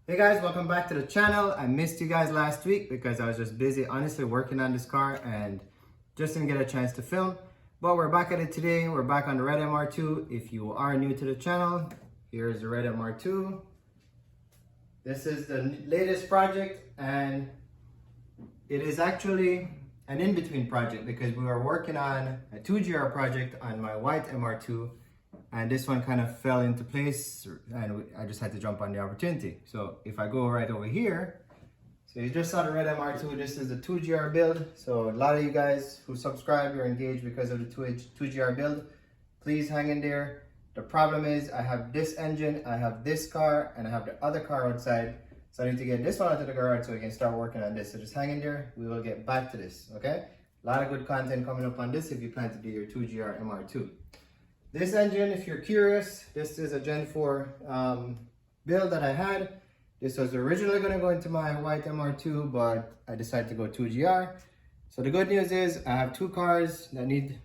Hey guys, welcome back to the channel. I missed you guys last week because I was just busy honestly working on this car and just didn't get a chance to film. But we're back at it today. We're back on the red MR2. If you are new to the channel, here's the red MR2. This is the latest project and it is actually an in-between project because we were working on a 2GR project on my white MR2 and this one kind of fell into place and I just had to jump on the opportunity. So if I go right over here, so you just saw the red MR2, this is the 2GR build. So a lot of you guys who subscribe, you're engaged because of the 2GR build. Please hang in there. The problem is I have this engine, I have this car, and I have the other car outside. So I need to get this one out of the garage so we can start working on this. So just hang in there, we will get back to this, okay? A lot of good content coming up on this if you plan to do your 2GR MR2. This engine, if you're curious, this is a Gen 4 build that I had. This was originally going to go into my white MR2, but I decided to go 2GR. So the good news is I have two cars that need,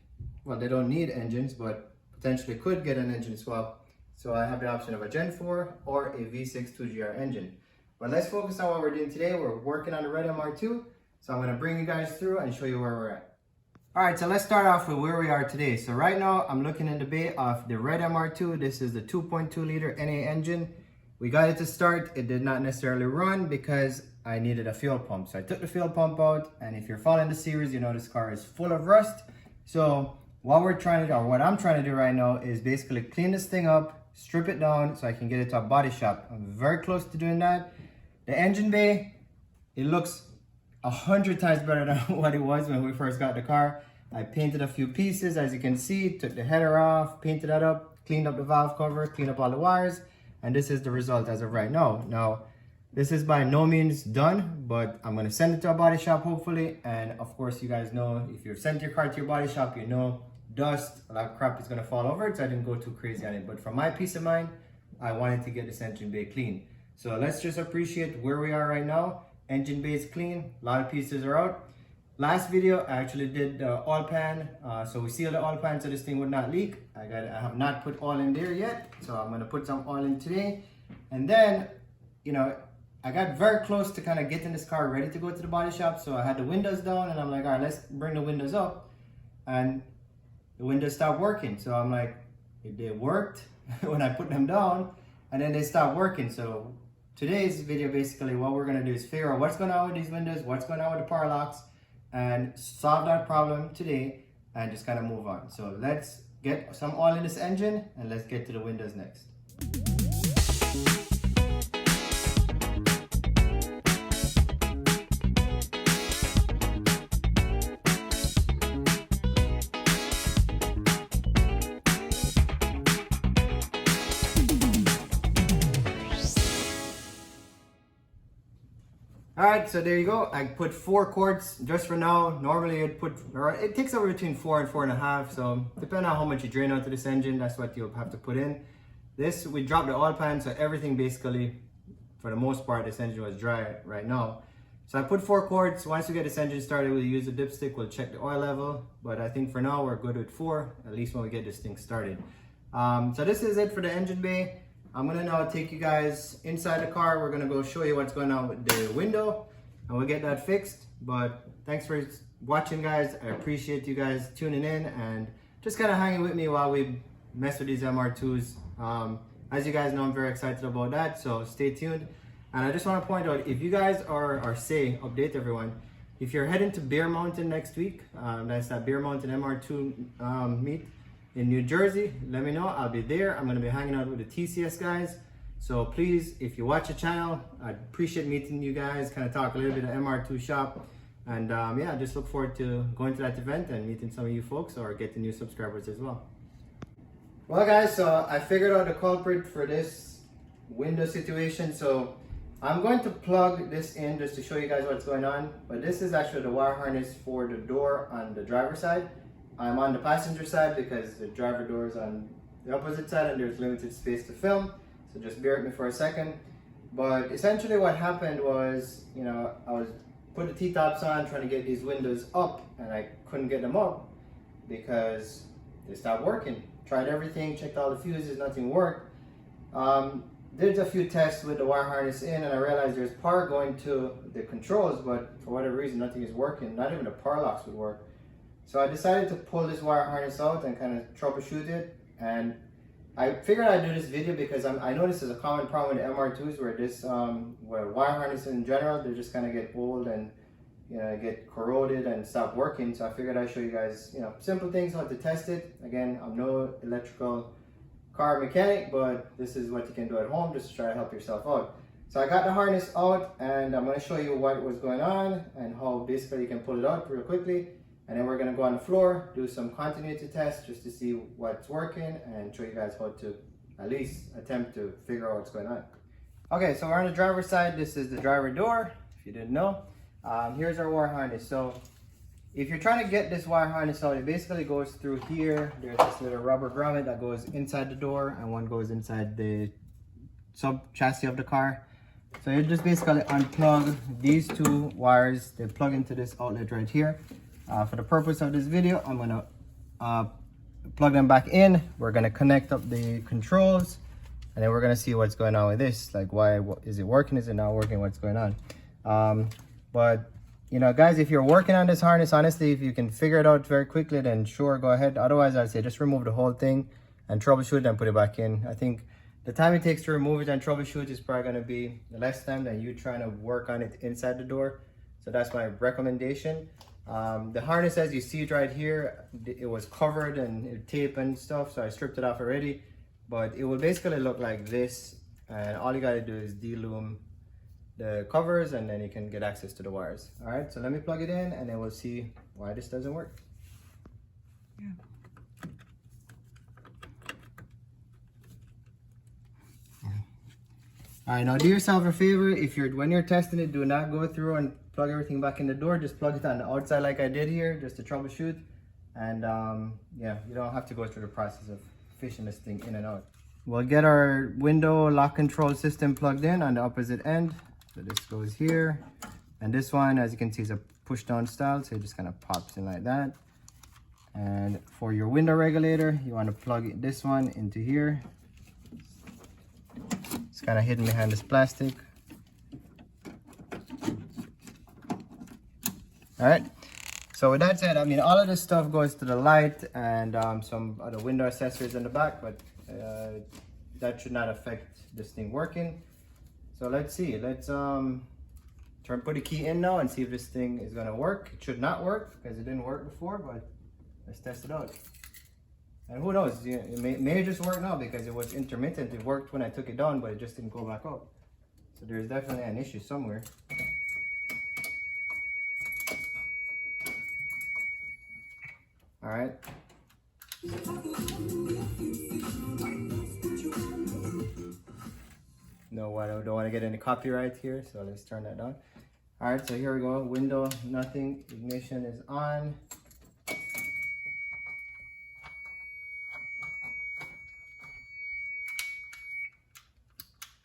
well, they don't need engines, but potentially could get an engine swap. So I have the option of a Gen 4 or a V6 2GR engine. But let's focus on what we're doing today. We're working on the red MR2. So I'm going to bring you guys through and show you where we're at. All right, so let's start off with where we are today. So right now I'm looking in the bay of the red MR2. This is the 2.2 liter NA engine. We got it to start. It did not necessarily run because I needed a fuel pump. So I took the fuel pump out, and if you're following the series, you know this car is full of rust. So what we're trying to do, or what I'm trying to do right now, is basically clean this thing up, strip it down so I can get it to a body shop. I'm very close to doing that. The engine bay, it looks 100 times better than what it was when we first got the car. I painted a few pieces, as you can see, took the header off, painted that up, cleaned up the valve cover, cleaned up all the wires, and this is the result as of right now. Now, this is by no means done, but I'm gonna send it to a body shop hopefully, and of course you guys know, if you've sent your car to your body shop, you know dust, a lot of crap is gonna fall over it, so I didn't go too crazy on it. But for my peace of mind, I wanted to get this engine bay clean. So let's just appreciate where we are right now. Engine bay is clean, a lot of pieces are out. Last video, I actually did the oil pan, so we sealed the oil pan so this thing would not leak. I have not put oil in there yet, so I'm gonna put some oil in today. And then, you know, I got very close to kind of getting this car ready to go to the body shop, so I had the windows down and I'm like, all right, let's bring the windows up. And the windows stopped working, so I'm like, they worked when I put them down, and then they stopped working. So today's video, basically what we're gonna do is figure out what's going on with these windows, what's going on with the power locks, and solve that problem today and just kind of move on. So let's get some oil in this engine and let's get to the windows next. All right, so there you go. I put 4 quarts just for now. Normally it takes over between 4 and 4.5. So depending on how much you drain out of this engine, that's what you'll have to put in. This, we dropped the oil pan, so everything basically, for the most part, this engine was dry right now. So I put 4 quarts. Once we get this engine started, we'll use a dipstick, we'll check the oil level. But I think for now, we're good with 4, at least when we get this thing started. So this is it for the engine bay. I'm gonna now take you guys inside the car. We're gonna go show you what's going on with the window and we'll get that fixed. But thanks for watching, guys. I appreciate you guys tuning in and just kind of hanging with me while we mess with these MR2s. As you guys know, I'm very excited about that, so stay tuned. And I just want to point out, if you guys update everyone, if you're heading to Bear Mountain next week, that's that Bear Mountain MR2 meet in New Jersey, let me know. I'll be there. I'm going to be hanging out with the TCS guys. So please, if you watch the channel, I'd appreciate meeting you guys, kind of talk a little bit of MR2 shop. And yeah, just look forward to going to that event and meeting some of you folks or getting new subscribers as well. Well guys, so I figured out the culprit for this window situation. So I'm going to plug this in just to show you guys what's going on. But this is actually the wire harness for the door on the driver's side. I'm on the passenger side because the driver door is on the opposite side and there's limited space to film. So just bear with me for a second. But essentially what happened was, you know, I was putting the T-tops on trying to get these windows up and I couldn't get them up because they stopped working. Tried everything, checked all the fuses, nothing worked. did a few tests with the wire harness in, and I realized there's power going to the controls, but for whatever reason nothing is working. Not even the power locks would work. So I decided to pull this wire harness out and kind of troubleshoot it. And I figured I'd do this video because I know this is a common problem with the MR2s, where this where wire harnesses in general, they just kind of get old and get corroded and stop working. So I figured I'd show you guys simple things how to test it. Again, I'm no electrical car mechanic, but this is what you can do at home just to try to help yourself out. So I got the harness out, and I'm going to show you what was going on and how basically you can pull it out real quickly. And then we're going to go on the floor, do some continuity tests just to see what's working, and show you guys how to at least attempt to figure out what's going on. Okay, so we're on the driver's side. This is the driver door, if you didn't know. Here's our wire harness. So if you're trying to get this wire harness out, it basically goes through here. There's this little rubber grommet that goes inside the door, and one goes inside the sub chassis of the car. So you just basically unplug these two wires. They plug into this outlet right here. For the purpose of this video, I'm gonna plug them back in. We're gonna connect up the controls, and then we're gonna see what's going on with this. Like, why is it working? Is it not working? What's going on? But guys, if you're working on this harness, honestly, if you can figure it out very quickly, then sure, go ahead. Otherwise, I'd say just remove the whole thing and troubleshoot it and put it back in. I think the time it takes to remove it and troubleshoot is probably going to be less time than you trying to work on it inside the door. So that's my recommendation. The harness, as you see it right here, it was covered and tape and stuff, so I stripped it off already. But it will basically look like this, and all you got to do is de-loom the covers, and then you can get access to the wires. All right, so let me plug it in, and then we'll see why this doesn't work. Yeah. All right, now do yourself a favor. When you're testing it, do not go through and plug everything back in the door. Just plug it on the outside like I did here, just to troubleshoot. And yeah, you don't have to go through the process of fishing this thing in and out. We'll get our window lock control system plugged in on the opposite end. So this goes here, and this one, as you can see, is a push down style, so it just kind of pops in like that. And for your window regulator, you want to plug this one into here. It's kind of hidden behind this plastic. All right, so with that said, I mean, all of this stuff goes to the light and some other window accessories in the back, but that should not affect this thing working. So let's see, let's put a key in now and see if this thing is gonna work. It should not work because it didn't work before, but let's test it out. And who knows, it may just work now because it was intermittent. It worked when I took it down, but it just didn't go back up. So there's definitely an issue somewhere. All right. No, I don't want to get any copyright here, so let's turn that on. All right, so here we go. Window, nothing. Ignition is on.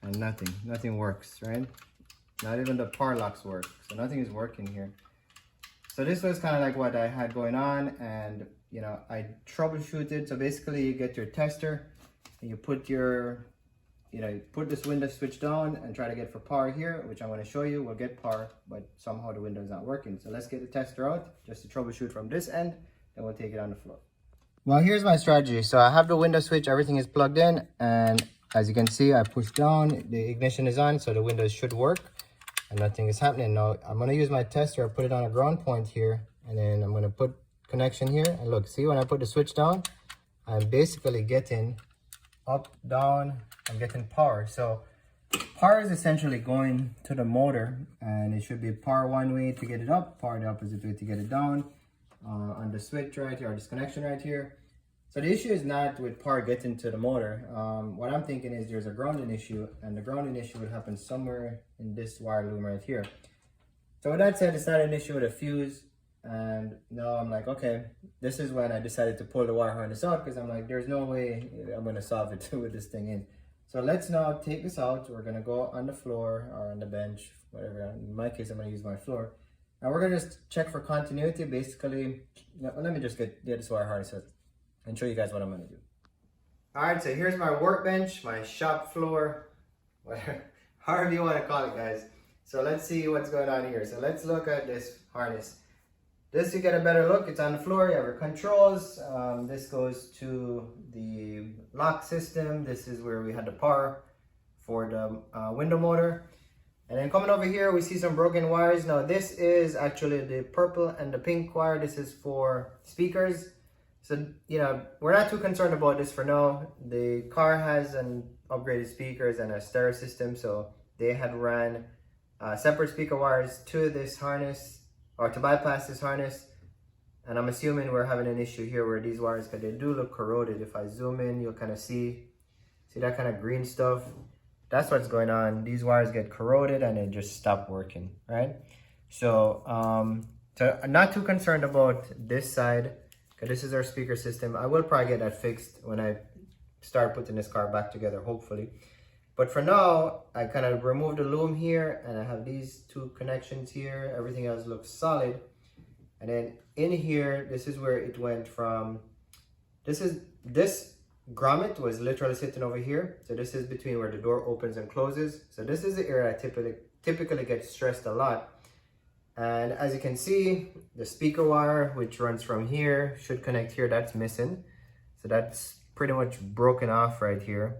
And nothing works, right? Not even the power locks work, so nothing is working here. So this was kind of like what I had going on, and I troubleshooted. So basically, you get your tester, and you put your put this window switch down and try to get for power here, which I'm going to show you. We'll get power, but somehow the window is not working. So let's get the tester out just to troubleshoot from this end, then we'll take it on the floor. Well, here's my strategy. So I have the window switch, everything is plugged in, and as you can see, I push down, the ignition is on, so the windows should work, and nothing is happening. Now I'm going to use my tester, put it on a ground point here, and then I'm going to put connection here, and look, see, when I put the switch down, I'm basically getting up, down, I'm getting power. So power is essentially going to the motor, and it should be power one way to get it up, power the opposite way to get it down on the switch right here, or this connection right here. So the issue is not with power getting to the motor. What I'm thinking is there's a grounding issue, and the grounding issue would happen somewhere in this wire loom right here. So with that said, it's not an issue with a fuse. And now I'm like, okay, this is when I decided to pull the wire harness out, because I'm like, there's no way I'm going to solve it with this thing in. So let's now take this out. We're going to go on the floor or on the bench, whatever. In my case, I'm going to use my floor. And we're going to just check for continuity. Basically, let me just get this wire harness out and show you guys what I'm going to do. All right, so here's my workbench, my shop floor. whatever, however you want to call it, guys. So let's see what's going on here. So let's look at this harness. This, you get a better look, it's on the floor, you have your controls. This goes to the lock system. This is where we had the power for the window motor. And then coming over here, we see some broken wires. Now this is actually the purple and the pink wire. This is for speakers. So, you know, we're not too concerned about this for now. The car has an upgraded speakers and a stereo system. So they had ran separate speaker wires to this harness, or to bypass this harness. And I'm assuming we're having an issue here where these wires, because they do look corroded. If I zoom in, you'll kind of see that kind of green stuff. That's what's going on. These wires get corroded and they just stop working, right? So, so I'm not too concerned about this side, because this is our speaker system. I will probably get that fixed when I start putting this car back together, hopefully. But for now, I kind of removed the loom here, and I have these two connections here. Everything else looks solid. And then in here, this is where it went from, this grommet was literally sitting over here. So this is between where the door opens and closes. So this is the area I typically gets stressed a lot. And as you can see, the speaker wire, which runs from here, should connect here. That's missing. So that's pretty much broken off right here.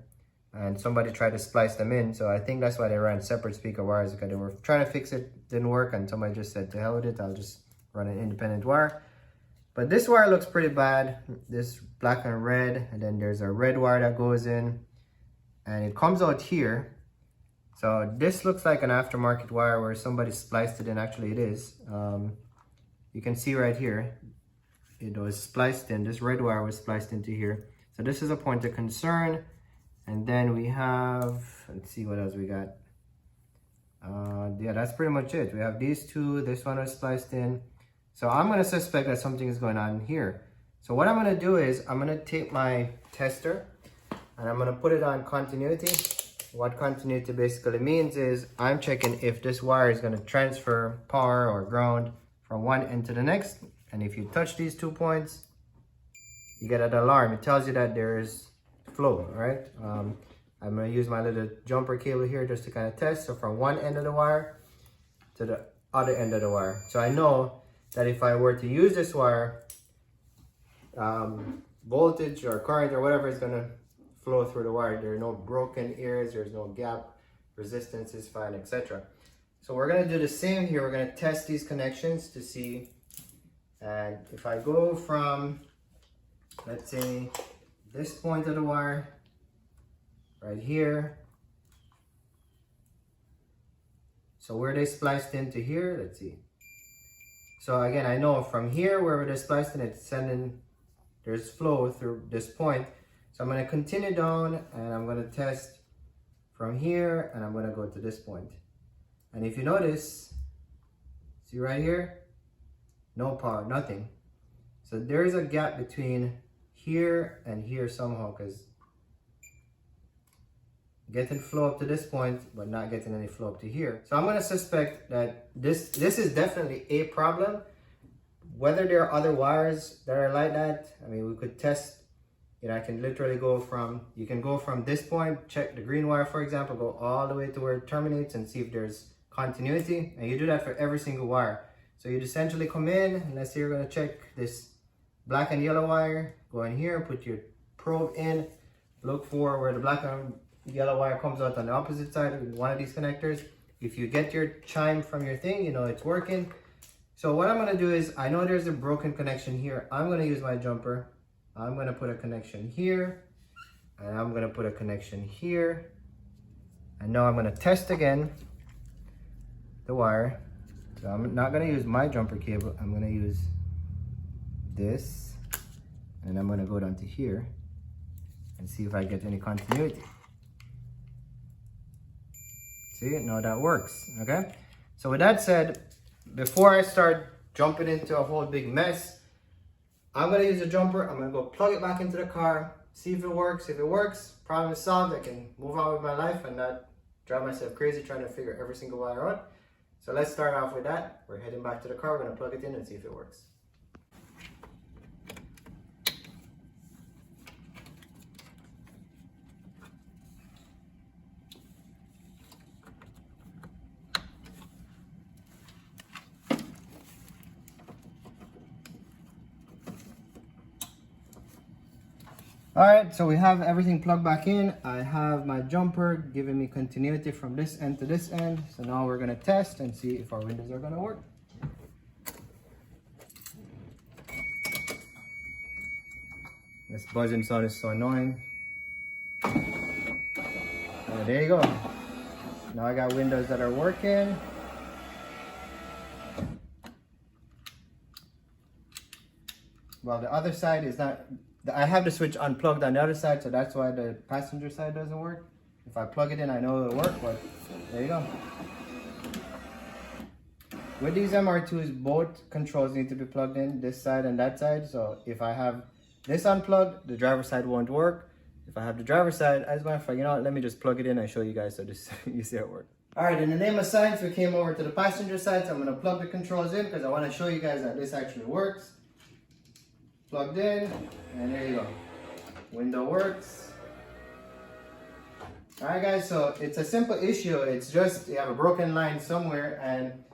And somebody tried to splice them in. So I think that's why they ran separate speaker wires, because they were trying to fix it, didn't work. And somebody just said, to hell with it, I'll just run an independent wire. But this wire looks pretty bad. This black and red, and then there's a red wire that goes in, and it comes out here. So this looks like an aftermarket wire where somebody spliced it in. Actually, it is. You can see right here, it was spliced in. This red wire was spliced into here. So this is a point of concern. And then we have, let's see what else we got. Yeah, that's pretty much it. We have these two. This one was spliced in. So I'm going to suspect that something is going on here. So what I'm going to do is I'm going to take my tester and I'm going to put it on continuity. What continuity basically means is I'm checking if this wire is going to transfer power or ground from one end to the next. And if you touch these 2 points, you get an alarm. It tells you that there is flow, right? I'm going to use my little jumper cable here just to kind of test. So from one end of the wire to the other end of the wire. So I know that if I were to use this wire, voltage or current or whatever is going to flow through the wire. There are no broken ears, there's no gap, resistance is fine, etc. So we're going to do the same here. We're going to test these connections to see. And if I go from, let's say, this point of the wire right here, so where they spliced into here, let's see. So again, I know from here where they're spliced in, it's sending, there's flow through this point. So I'm going to continue down and I'm going to test from here, and I'm going to go to this point. And if you notice, see right here, no power, nothing. So there's a gap between here and here somehow, because getting flow up to this point, but not getting any flow up to here. So I'm going to suspect that this is definitely a problem. Whether there are other wires that are like that, I mean, we could test, you know, I can literally go from, you can go from this point, check the green wire, for example, go all the way to where it terminates and see if there's continuity. And you do that for every single wire. So you'd essentially come in, and let's say you're going to check this black and yellow wire, go in here, put your probe in, look for where the black and yellow wire comes out on the opposite side of one of these connectors. If you get your chime from your thing, you know it's working. So what I'm going to do is, I know there's a broken connection here. I'm going to use my jumper. I'm going to put a connection here, and I'm going to put a connection here. And now I'm going to test again the wire. So I'm not going to use my jumper cable. I'm going to use this, and I'm going to go down to here and see if I get any continuity. See, now that works, okay? So with that said, before I start jumping into a whole big mess, I'm gonna use a jumper. I'm gonna go plug it back into the car, see if it works. If it works, problem is solved. I can move on with my life and not drive myself crazy trying to figure every single wire out. So let's start off with that. We're heading back to the car. We're gonna plug it in and see if it works. All right, so we have everything plugged back in. I have my jumper giving me continuity from this end to this end. So now we're gonna test and see if our windows are gonna work. This buzzing sound is so annoying. Oh, there you go. Now I got windows that are working. Well, the other side is not, I have the switch unplugged on the other side, so that's why the passenger side doesn't work. If I plug it in, I know it'll work, but there you go. With these MR2s, both controls need to be plugged in, this side and that side. So if I have this unplugged, the driver's side won't work. If I have the driver's side, I just want to, you know what, let me just plug it in and show you guys so this, you see how it works. All right, in the name of science, we came over to the passenger side, so I'm gonna plug the controls in because I want to show you guys that this actually works. Plugged in, and there you go. Window works. All right, guys, so it's a simple issue. It's just you have a broken line somewhere, and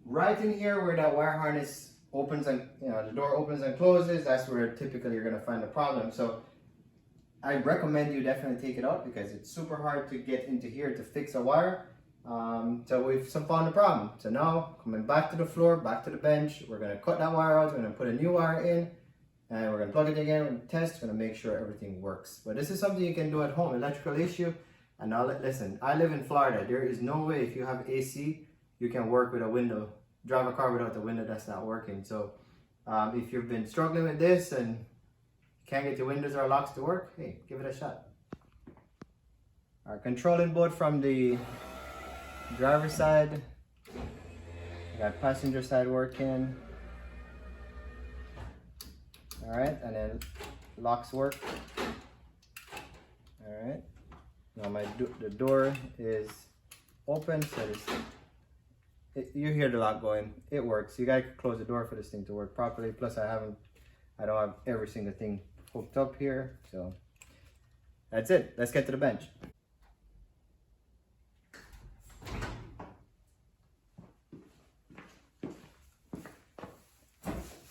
right in here where that wire harness opens and, you know, the door opens and closes, that's where typically you're gonna find the problem. So I recommend you definitely take it out because it's super hard to get into here to fix a wire. So we've found the problem. So now coming back to the floor, back to the bench, we're gonna cut that wire out, we're gonna put a new wire in, and we're gonna plug it again, we're gonna test, we're gonna make sure everything works. But this is something you can do at home, electrical issue. And now listen, I live in Florida. There is no way if you have AC, you can work with a window, drive a car without the window that's not working. So if you've been struggling with this and can't get your windows or locks to work, hey, give it a shot. All right, controlling both from the driver's side, got passenger side working. All right, and then locks work. All right, now the door is open, so you hear the lock going. It works. You gotta close the door for this thing to work properly. Plus, I don't have every single thing hooked up here, so that's it. Let's get to the bench.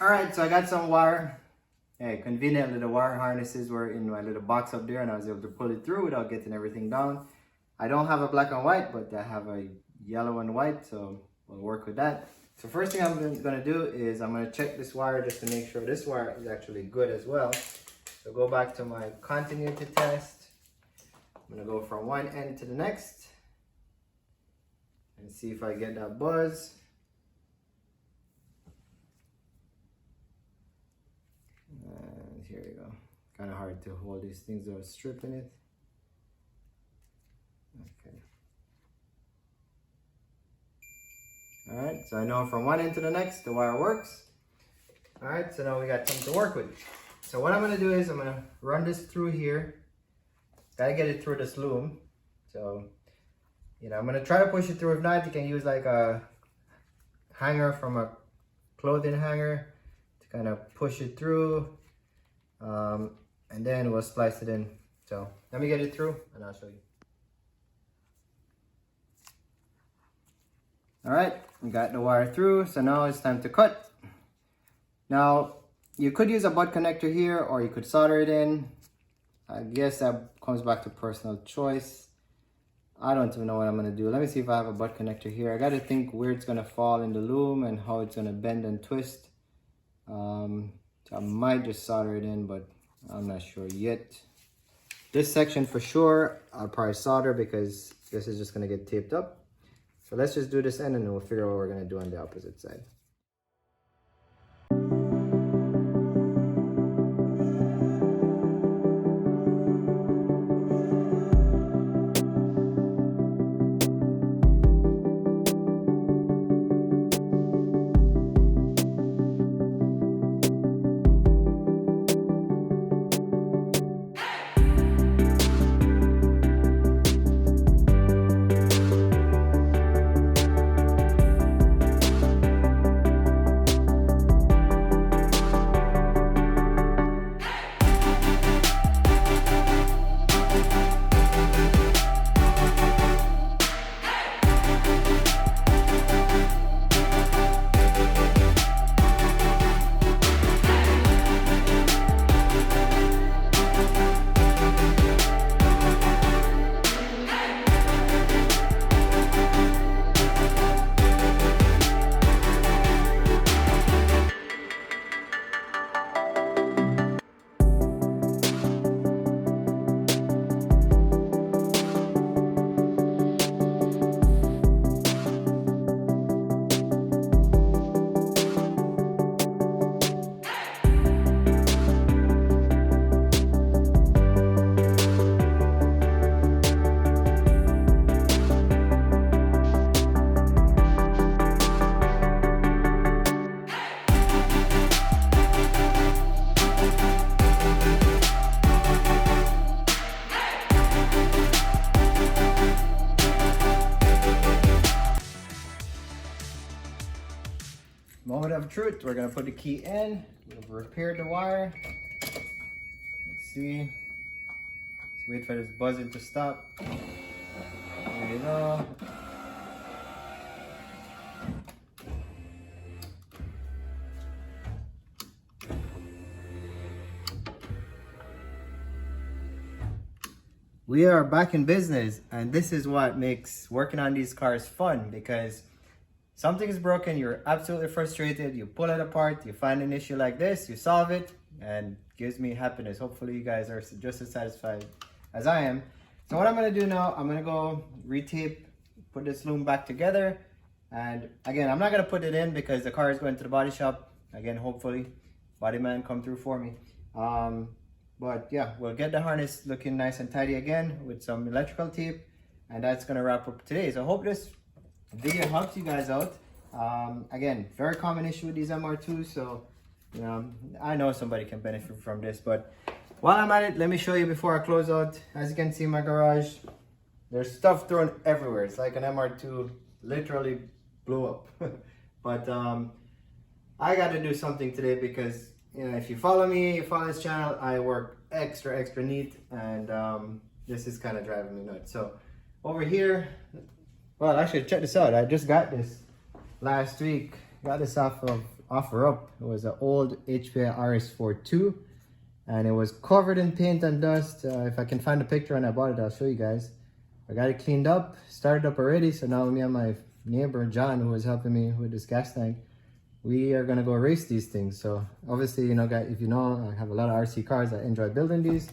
All right, so I got some wire. Hey, conveniently the wire harnesses were in my little box up there and I was able to pull it through without getting everything down. I don't have a black and white, but I have a yellow and white, so we'll work with that. So first thing I'm gonna do is I'm gonna check this wire just to make sure this wire is actually good as well. So go back to my continuity test. I'm gonna go from one end to the next and see if I get that buzz. And here you go. Kind of hard to hold these things without stripping it. Okay. All right, so I know from one end to the next, the wire works. All right, so now we got something to work with. So what I'm gonna do is I'm gonna run this through here. Gotta get it through this loom. So, you know, I'm gonna try to push it through. If not, you can use like a hanger from a clothing hanger to kind of push it through. And then we'll splice it in. So let me get it through and I'll show you. All right, we got the wire through. So now it's time to cut. Now, you could use a butt connector here or you could solder it in. I guess that comes back to personal choice. I don't even know what I'm gonna do. Let me see if I have a butt connector here. I gotta think where it's gonna fall in the loom and how it's gonna bend and twist. So I might just solder it in, but I'm not sure yet. This section for sure, I'll probably solder because this is just gonna get taped up. So let's just do this end and then we'll figure out what we're gonna do on the opposite side. moment of truth. We're gonna put the key in. We've repaired the wire. Let's see. Let's wait for this buzzing to stop. There you go. We are back in business, and this is what makes working on these cars fun, because something is broken, you're absolutely frustrated, you pull it apart, you find an issue like this, you solve it, and gives me happiness. Hopefully you guys are just as satisfied as I am. So what I'm gonna do now, I'm gonna go retape, put this loom back together. And again, I'm not gonna put it in because the car is going to the body shop. Again, hopefully, body man come through for me. But yeah, we'll get the harness looking nice and tidy again with some electrical tape. And that's gonna wrap up today. So I hope this video helps you guys out. Again, very common issue with these MR2s. So, you know, I know somebody can benefit from this. But while I'm at it, let me show you before I close out. As you can see in my garage, there's stuff thrown everywhere. It's like an MR2 literally blew up. But I got to do something today because, you know, if you follow me, you follow this channel, I work extra neat, and this is kind of driving me nuts. So over here, well, actually check this out. I just got this last week. Got this off of OfferUp. It was an old HPI RS42, and it was covered in paint and dust. If I can find a picture when I bought it, I'll show you guys. I got it cleaned up, started up already. So now me and my neighbor John, who was helping me with this gas tank, we are gonna go race these things. So obviously, you know, guys, if you know, I have a lot of RC cars. I enjoy building these.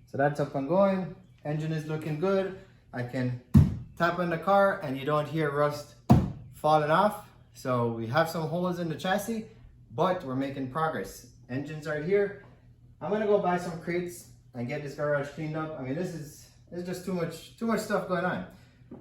So that's up and going. Engine is looking good. I can tap on the car and you don't hear rust falling off. So we have some holes in the chassis, but we're making progress. Engines are here. I'm gonna go buy some crates and get this garage cleaned up. I mean, this is just too much stuff going on.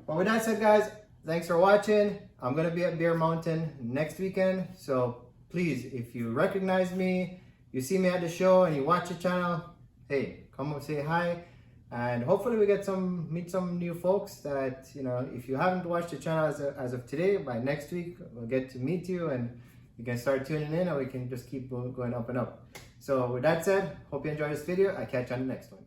But with that said, guys, thanks for watching. I'm gonna be at Bear Mountain next weekend. So please, if you recognize me, you see me at the show and you watch the channel, hey, come up, say hi. And hopefully we get meet some new folks that, you know, if you haven't watched the channel as of today, by next week, we'll get to meet you and you can start tuning in, and we can just keep going up and up. So with that said, hope you enjoyed this video. I'll catch you on the next one.